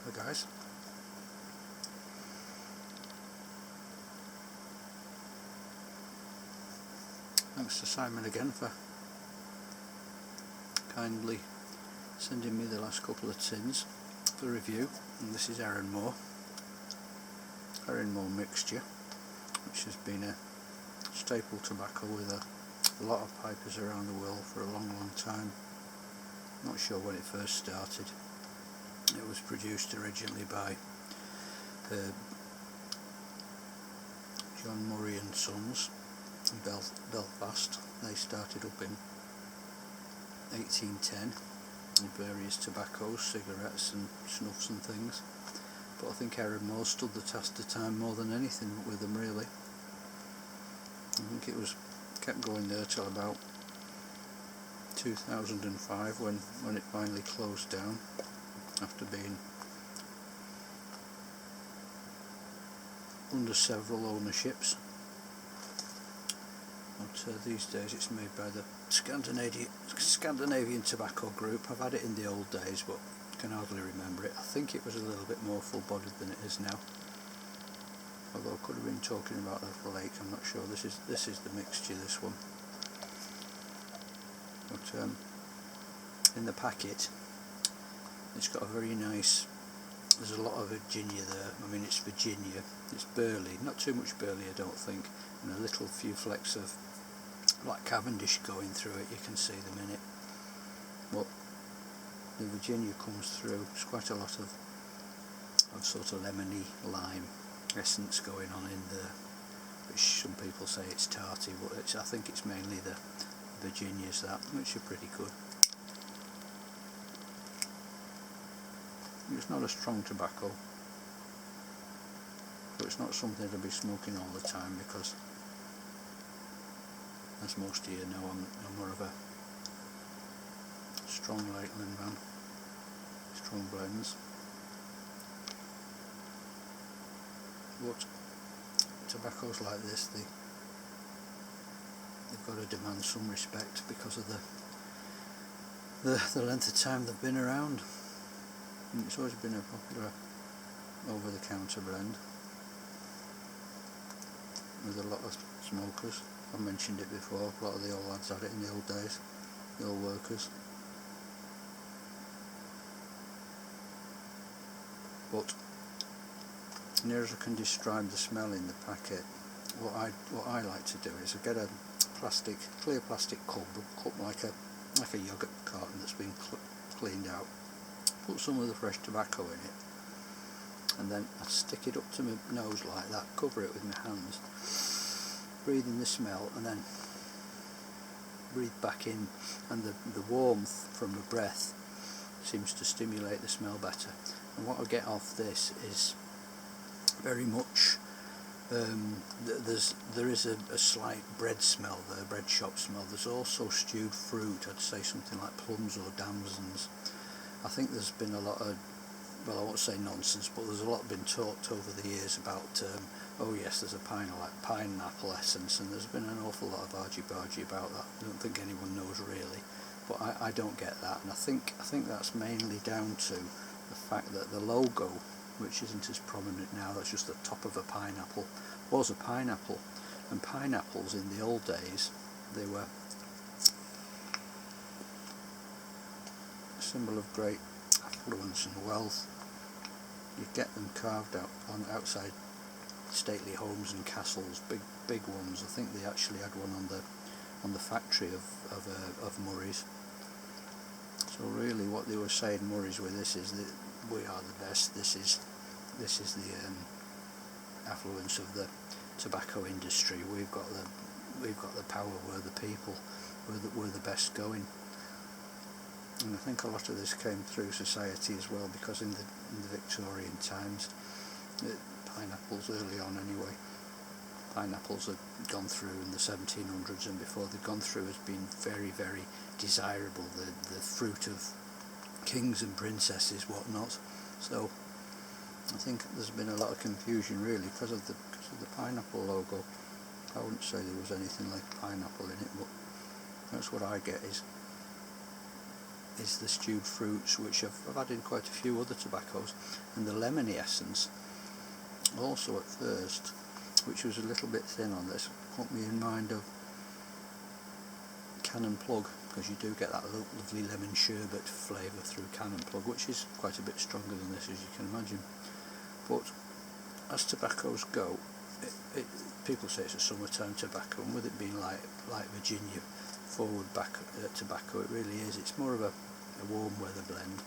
Hi guys. Thanks to Simon again for kindly sending me the last couple of tins for review. And this is Erinmore Mixture, which has been a staple tobacco with a lot of pipers around the world for a long time. Not sure when it first started. It was produced originally by John Murray and Sons in Belfast. They started up in 1810 with various tobaccos, cigarettes and snuffs and things. But I think Erinmore stood the test of time more than anything with them, really. I think it was kept going there till about 2005 when it finally closed down after being under several ownerships. But these days it's made by the Scandinavian Tobacco Group. I've had it in the old days but can hardly remember it. I think it was a little bit more full-bodied than it is now, although I could have been talking about the flake. I'm not sure. This is the mixture, this one. But in the packet it's got a very nice, there's a lot of Virginia there. I mean, it's Virginia, it's burley, not too much burley I don't think, and a little few flecks of like Cavendish going through it. You can see them in it, but the Virginia comes through. There's quite a lot of sort of lemony lime essence going on in there, which some people say it's tarty, but I think it's mainly the Virginias which are pretty good. It's not a strong tobacco, but it's not something to be smoking all the time because, as most of you know, I'm more of a strong Lakeland man, strong blends. But tobaccos like this, they've got to demand some respect because of the length of time they've been around. And it's always been a popular over-the-counter blend with a lot of smokers. I've mentioned it before, a lot of the old lads had it in the old days, the old workers. But near as I can describe the smell in the packet, what I like to do is I get a clear plastic cup like a yogurt carton that's been cleaned out, put some of the fresh tobacco in it, and then I stick it up to my nose like that, cover it with my hands, breathe in the smell, and then breathe back in, and the warmth from the breath seems to stimulate the smell better. And what I get off this is very much there is a slight bread smell there, bread shop smell. There's also stewed fruit, I'd say something like plums or damsons. I think there's been a lot of, well, I won't say nonsense, but there's a lot been talked over the years about, oh yes, there's a pineapple essence, and there's been an awful lot of argy-bargy about that. I don't think anyone knows really, but I don't get that, and I think that's mainly down to the fact that the logo, which isn't as prominent now, that's just the top of a pineapple, was a pineapple, and pineapples in the old days, they were a symbol of great affluence and wealth. You'd get them carved out outside stately homes and castles, big ones. I think they actually had one on the factory of Murray's. So really what they were saying, Murray's, with this is that we are the best. This is the affluence of the tobacco industry. We've got the power. We're the people. We're the best going. And I think a lot of this came through society as well, because in the Victorian times, pineapples early on anyway, pineapples had gone through in the 1700s and before, they'd gone through as being very, very desirable, the fruit of kings and princesses, whatnot. So I think there's been a lot of confusion really because of the pineapple logo. I wouldn't say there was anything like pineapple in it, but that's what I get, is is the stewed fruits, which I've had in quite a few other tobaccos, and the lemony essence also at first, which was a little bit thin on this, put me in mind of Cannon Plug, because you do get that lovely lemon sherbet flavour through Cannon Plug, which is quite a bit stronger than this, as you can imagine. But as tobaccos go, people say it's a summertime tobacco, and with it being like Virginia forward back tobacco, it really is. It's more of a warm weather blend.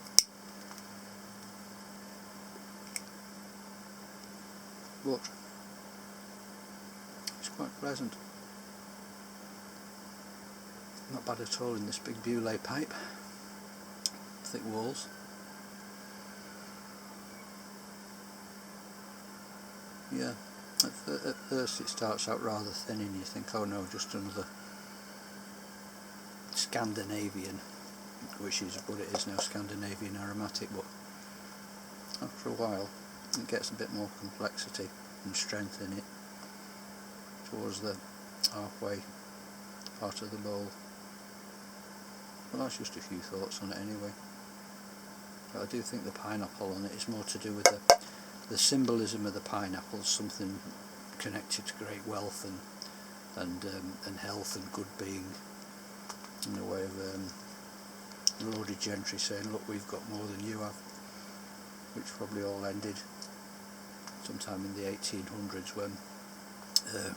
But it's quite pleasant. Not bad at all in this big Bewley pipe. Thick walls. Yeah, at first it starts out rather thin and you think, oh no, just another Scandinavian, which is what it is now, Scandinavian aromatic, but after a while it gets a bit more complexity and strength in it towards the halfway part of the bowl. Well, that's just a few thoughts on it anyway. But I do think the pineapple on it is more to do with the symbolism of the pineapple, something connected to great wealth and health and good being, in a way of lorded gentry saying, look, we've got more than you have, which probably all ended sometime in the 1800s when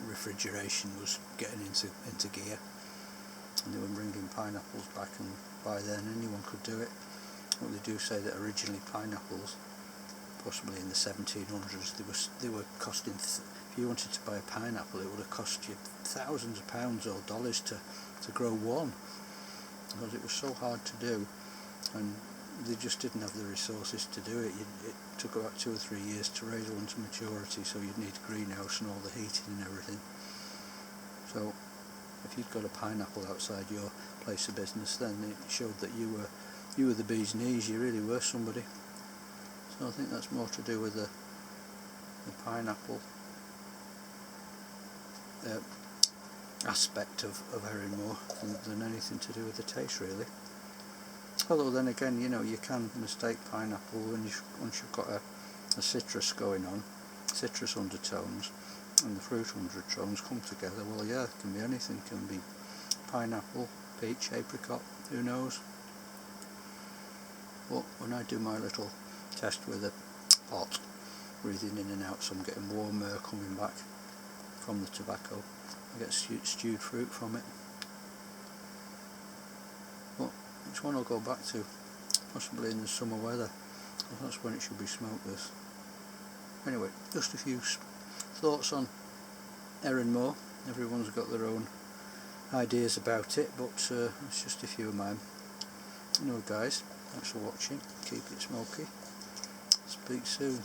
refrigeration was getting into gear, and they were bringing pineapples back, and by then anyone could do it. Well, they do say that originally pineapples, possibly in the 1700s, they were costing, if you wanted to buy a pineapple, it would have cost you thousands of pounds or dollars to grow one, because it was so hard to do, and they just didn't have the resources to do it. It took about 2 or 3 years to raise one to maturity, so you'd need a greenhouse and all the heating and everything. So if you'd got a pineapple outside your place of business, then it showed that you were the bee's knees, you really were somebody. So I think that's more to do with the pineapple aspect of Erinmore than anything to do with the taste, really. Although then again, you know, you can mistake pineapple once you've got a citrus going on, citrus undertones, and the fruit undertones come together. Well, yeah, it can be anything. It can be pineapple, peach, apricot, who knows. But when I do my little test with a pot, breathing in and out, so I'm getting warm air coming back from the tobacco, I get stewed fruit from it. But it's one I'll go back to, possibly in the summer weather. That's when it should be smoked, this. Anyway, just a few thoughts on Erinmore. Everyone's got their own ideas about it, but it's just a few of mine. Anyway guys, thanks for watching. Keep it smoky. Speak soon.